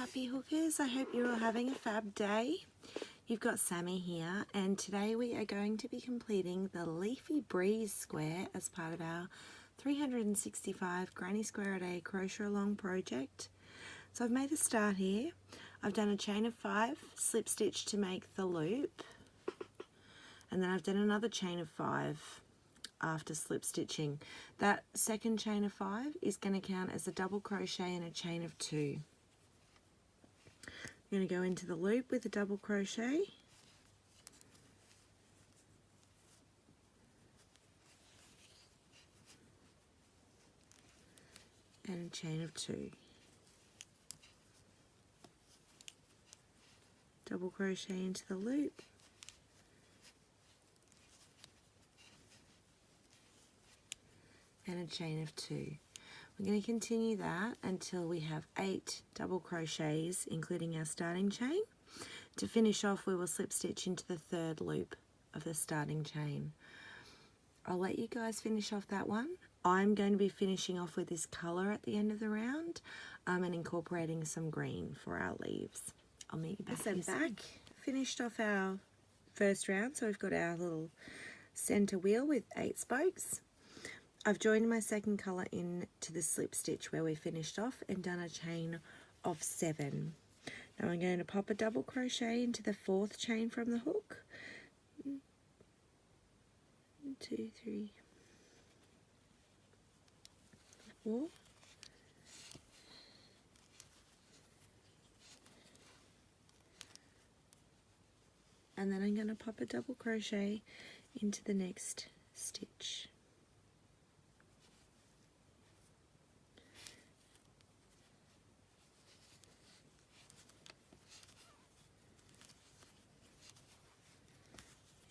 happy hookers, I hope you're all having a fab day. You've got Sammy here, and today we are going to be completing the Leafy Breeze square as part of our 365 Granny Square a Day crochet along project. So I've made a start here. I've done a chain of 5 slip stitch to make the loop, and then I've done another chain of 5 after slip stitching. That second chain of 5 is going to count as a double crochet and a chain of 2. I'm going to go into the loop with a double crochet and a chain of 2. Double crochet into the loop and a chain of 2. We're going to continue that until we have 8 double crochets, including our starting chain. To finish off, we will slip stitch into the 3rd loop of the starting chain. I'll let you guys finish off that one. I'm going to be finishing off with this colour at the end of the round and incorporating some green for our leaves. I'll meet you back. So finished off our first round, so we've got our little centre wheel with 8 spokes. I've joined my second colour into the slip stitch where we finished off and done a chain of 7. Now I'm going to pop a double crochet into the 4th chain from the hook. 1, 2, 3, 4. And then I'm going to pop a double crochet into the next stitch.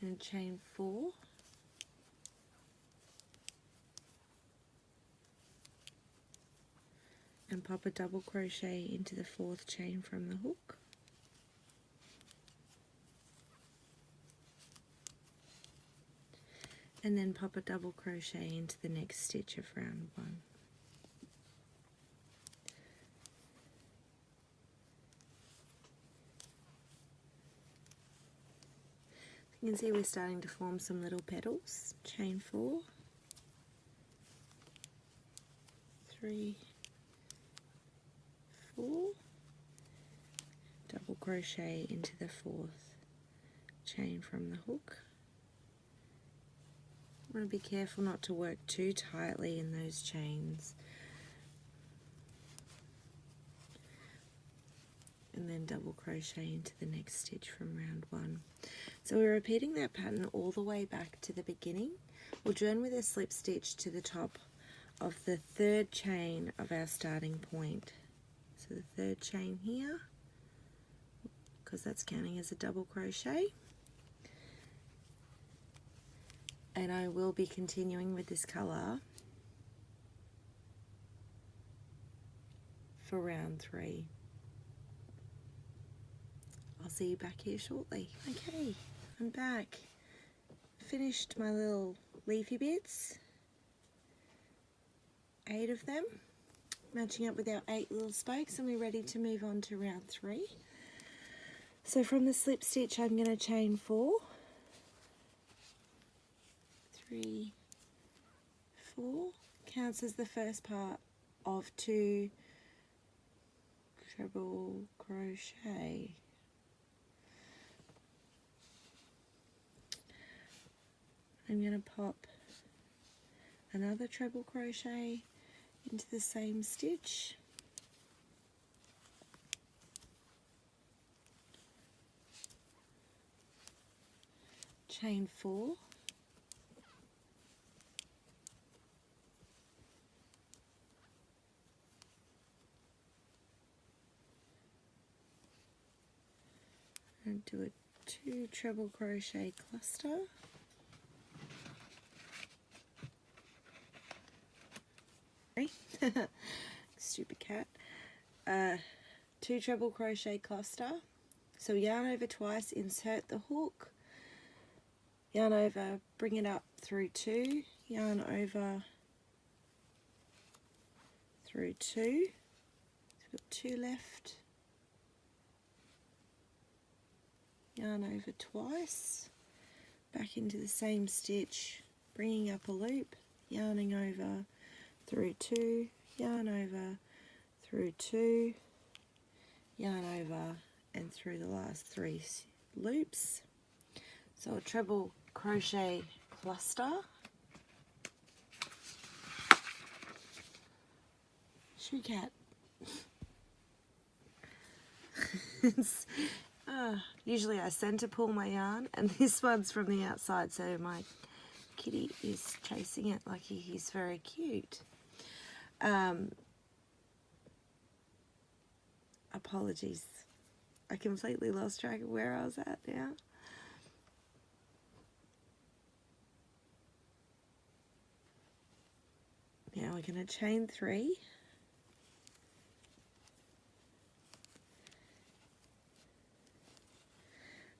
And chain 4, and pop a double crochet into the 4th chain from the hook, and then pop a double crochet into the next stitch of round 1. You can see we're starting to form some little petals. Chain 4, 3, 4, double crochet into the 4th chain from the hook. I want to be careful not to work too tightly in those chains. And then double crochet into the next stitch from round 1. So we're repeating that pattern all the way back to the beginning. We'll join with a slip stitch to the top of the 3rd chain of our starting point. So the 3rd chain here, because that's counting as a double crochet. And I will be continuing with this colour for round 3. I'll see you back here shortly. Okay, I'm back. Finished my little leafy bits. 8 of them, matching up with our 8 little spokes, and we're ready to move on to round 3. So from the slip stitch, I'm going to chain 4, 3, 4, counts as the first part of 2 treble crochet. I'm going to pop another treble crochet into the same stitch, chain 4, and do a 2 treble crochet cluster, stupid cat, 2 treble crochet cluster. So yarn over twice, insert the hook, yarn over, bring it up through 2, yarn over through 2, so we've got 2 left, yarn over twice, back into the same stitch, bringing up a loop, yarning over, through 2, yarn over, through 2, yarn over, and through the last 3 loops. So a treble crochet cluster. Shoo cat. Usually I center pull my yarn, and this one's from the outside, so my kitty is chasing it like he's very cute. Apologies. I completely lost track of where I was at now. Now we're going to chain 3.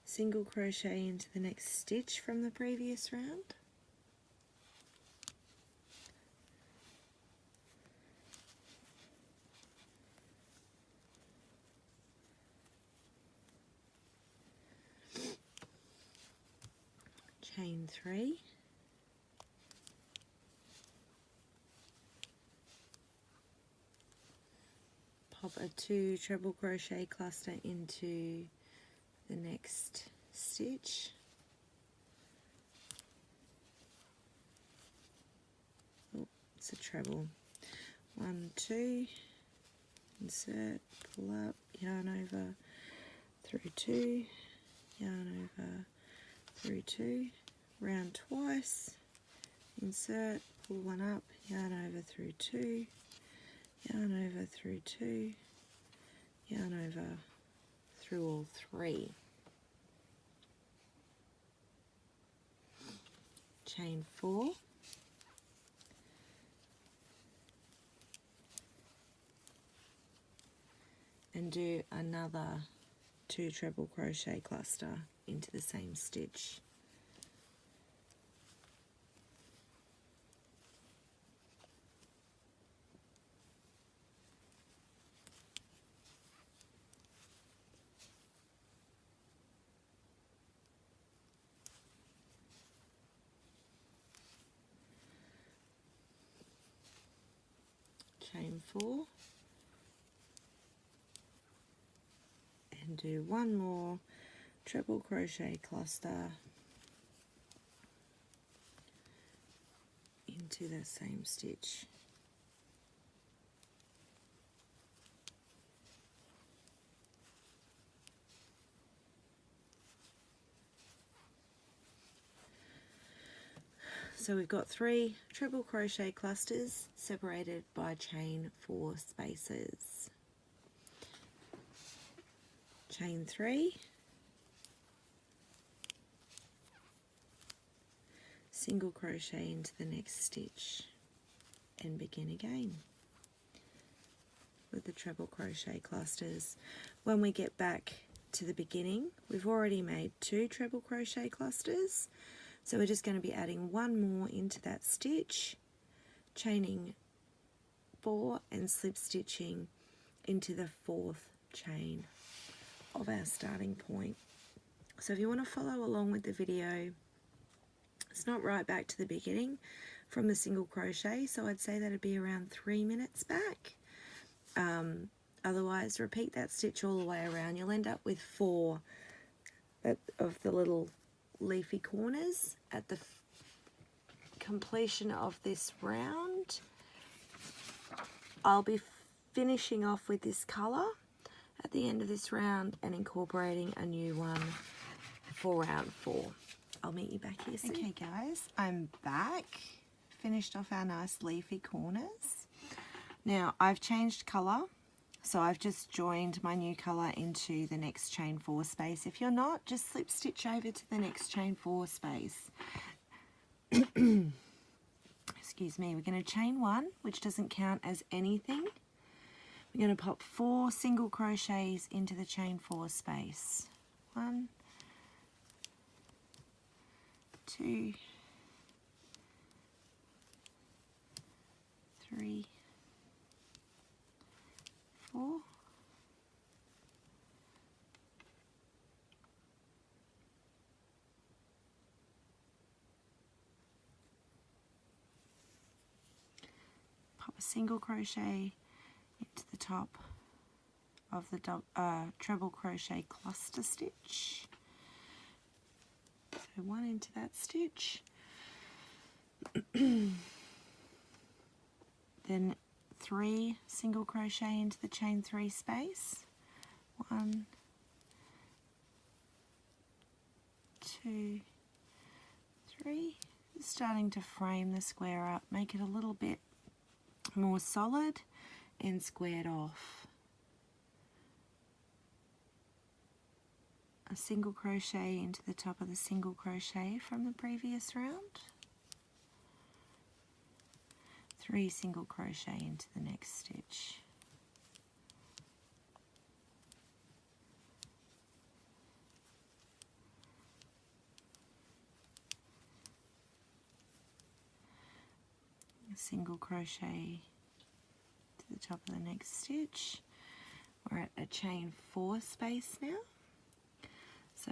Single crochet into the next stitch from the previous round. Chain 3. Pop a 2 treble crochet cluster into the next stitch. Oh, it's a treble. 1, 2, insert, pull up, yarn over, through 2, yarn over, through 2, round twice, insert, pull 1 up, yarn over, through 2, yarn over, through 2, yarn over, through all 3. Chain 4. And do another 2 treble crochet cluster into the same stitch. Chain 4. And do 1 more treble crochet cluster into the same stitch. So we've got 3 treble crochet clusters separated by chain 4 spaces. Chain 3, single crochet into the next stitch, and begin again with the treble crochet clusters. When we get back to the beginning, we've already made 2 treble crochet clusters, so we're just going to be adding 1 more into that stitch, chaining 4 and slip stitching into the 4th chain of our starting point. So if you want to follow along with the video, it's not right back to the beginning from the single crochet, so I'd say that'd be around 3 minutes back. Otherwise, repeat that stitch all the way around. You'll end up with 4 of the little leafy corners at the completion of this round. I'll be finishing off with this colour at the end of this round and incorporating a new one for round 4. I'll meet you back here soon. Okay guys, I'm back. Finished off our nice leafy corners. Now I've changed colour, so I've just joined my new colour into the next chain 4 space. If you're not, just slip stitch over to the next chain 4 space. Excuse me, we're going to chain 1, which doesn't count as anything. We're going to pop 4 single crochets into the chain 4 space. 1, 2, 3, 4, pop a single crochet into the top of the treble crochet cluster stitch. So one into that stitch. Then 3 single crochet into the chain 3 space. 1, 2, 3. Starting to frame the square up, make it a little bit more solid and squared off. A single crochet into the top of the single crochet from the previous round. 3 single crochet into the next stitch. A single crochet to the top of the next stitch. We're at a chain 4 space now. So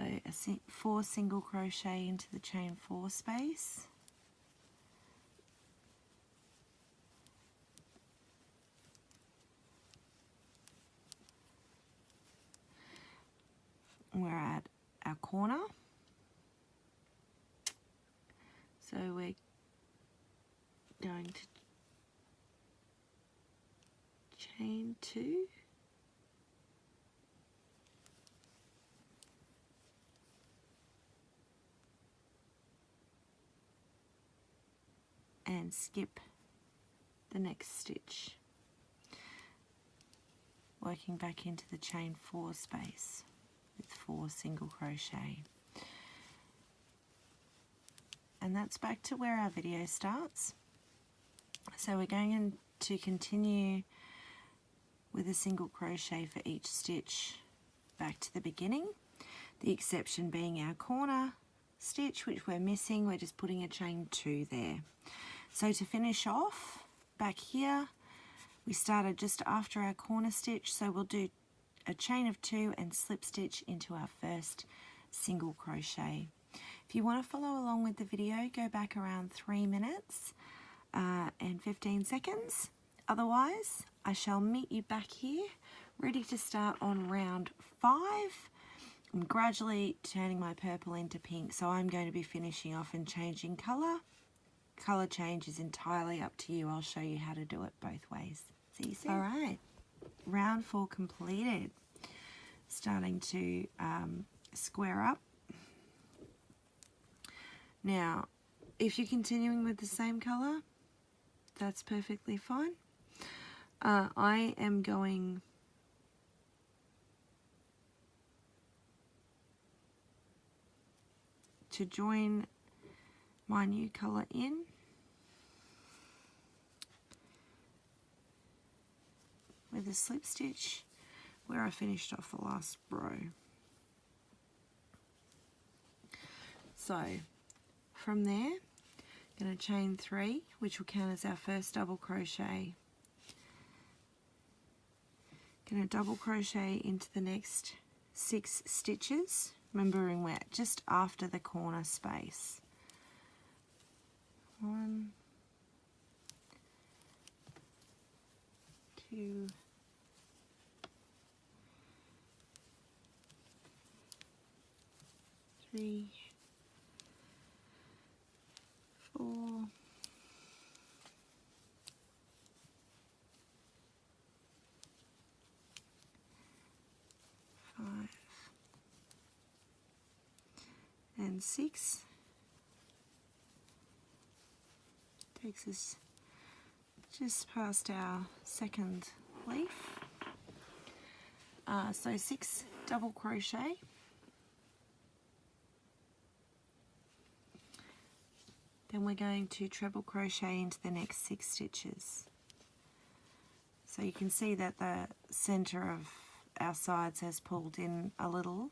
4 single crochet into the chain 4 space. We're at our corner. So we're going to chain 2. And skip the next stitch, working back into the chain 4 space with 4 single crochet. And that's back to where our video starts. So we're going to continue with a single crochet for each stitch back to the beginning, the exception being our corner stitch, which we're missing. We're just putting a chain 2 there. So to finish off back here, we started just after our corner stitch, so we'll do a chain of 2 and slip stitch into our first single crochet. If you want to follow along with the video, go back around 3 minutes and 15 seconds. Otherwise, I shall meet you back here, ready to start on round 5. I'm gradually turning my purple into pink, so I'm going to be finishing off and changing colour. Colour change is entirely up to you. I'll show you how to do it both ways. See you soon. Alright, round 4 completed. Starting to square up. Now, if you're continuing with the same colour, that's perfectly fine. I am going to join my new colour in with a slip stitch where I finished off the last row. So from there, I'm going to chain 3, which will count as our first double crochet. Going to double crochet into the next 6 stitches, remembering we're just after the corner space. 1, 2, 3, 4, 5, and 6. Takes us just past our second leaf. So 6 double crochet. Then we're going to treble crochet into the next 6 stitches. So you can see that the center of our sides has pulled in a little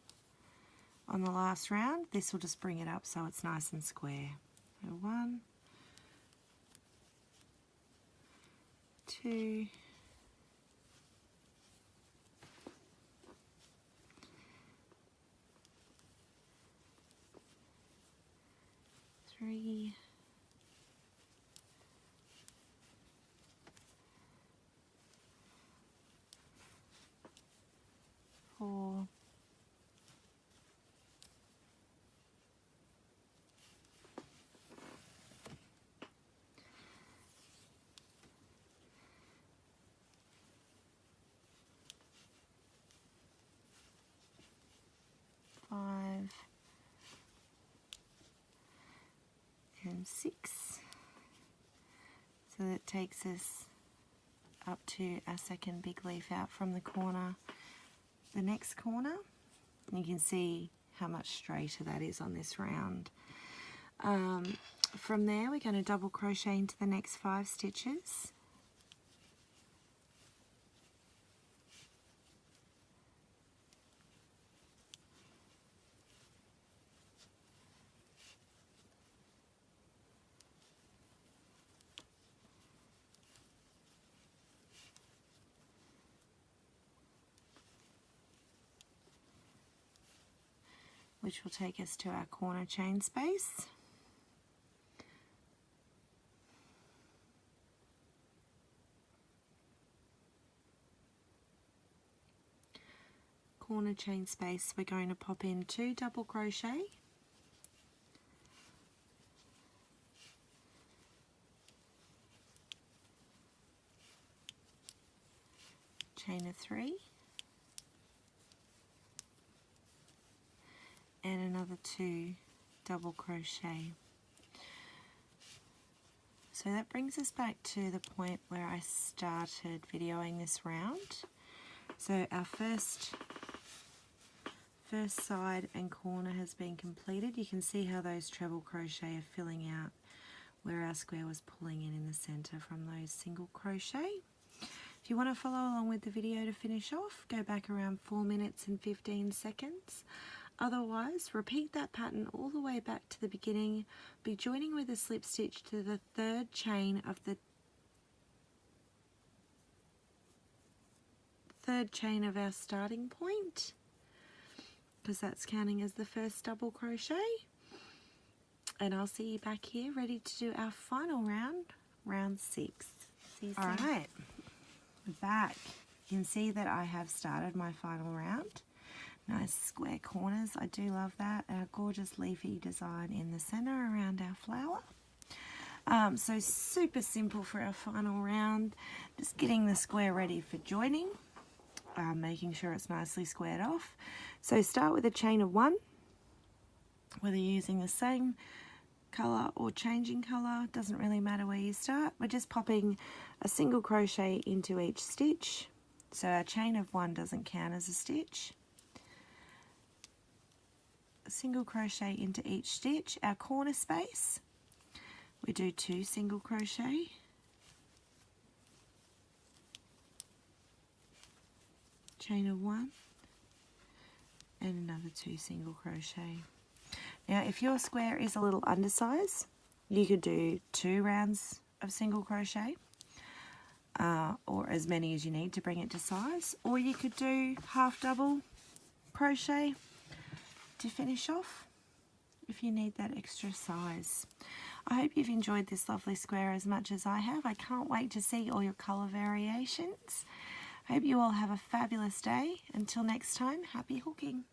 on the last round. This will just bring it up so it's nice and square. So 1, 2, 3, times 6. So that takes us up to our second big leaf out from the corner, the next corner. And you can see how much straighter that is on this round. From there, we're going to double crochet into the next 5 stitches. Which will take us to our corner chain space. Corner chain space, we're going to pop in 2 double crochet, chain of 3, and another 2 double crochet. So that brings us back to the point where I started videoing this round. So our first side and corner has been completed. You can see how those treble crochet are filling out where our square was pulling in the center from those single crochet. If you want to follow along with the video to finish off, go back around 4 minutes and 15 seconds. Otherwise, repeat that pattern all the way back to the beginning. Be joining with a slip stitch to the 3rd chain of the 3rd chain of our starting point, because that's counting as the first double crochet. And I'll see you back here ready to do our final round, round 6. See you soon. Alright, we're back. You can see that I have started my final round. Nice square corners, I do love that. Our gorgeous leafy design in the center around our flower. So super simple for our final round. Just getting the square ready for joining. Making sure it's nicely squared off. So start with a chain of 1, whether you're using the same colour or changing colour, doesn't really matter where you start. We're just popping a single crochet into each stitch, so our chain of 1 doesn't count as a stitch. A single crochet into each stitch. Our corner space, we do 2 single crochet, chain of 1, and another 2 single crochet. Now if your square is a little undersized, you could do 2 rounds of single crochet, or as many as you need to bring it to size, or you could do half double crochet to finish off if you need that extra size. I hope you've enjoyed this lovely square as much as I have. I can't wait to see all your colour variations. I hope you all have a fabulous day. Until next time, happy hooking.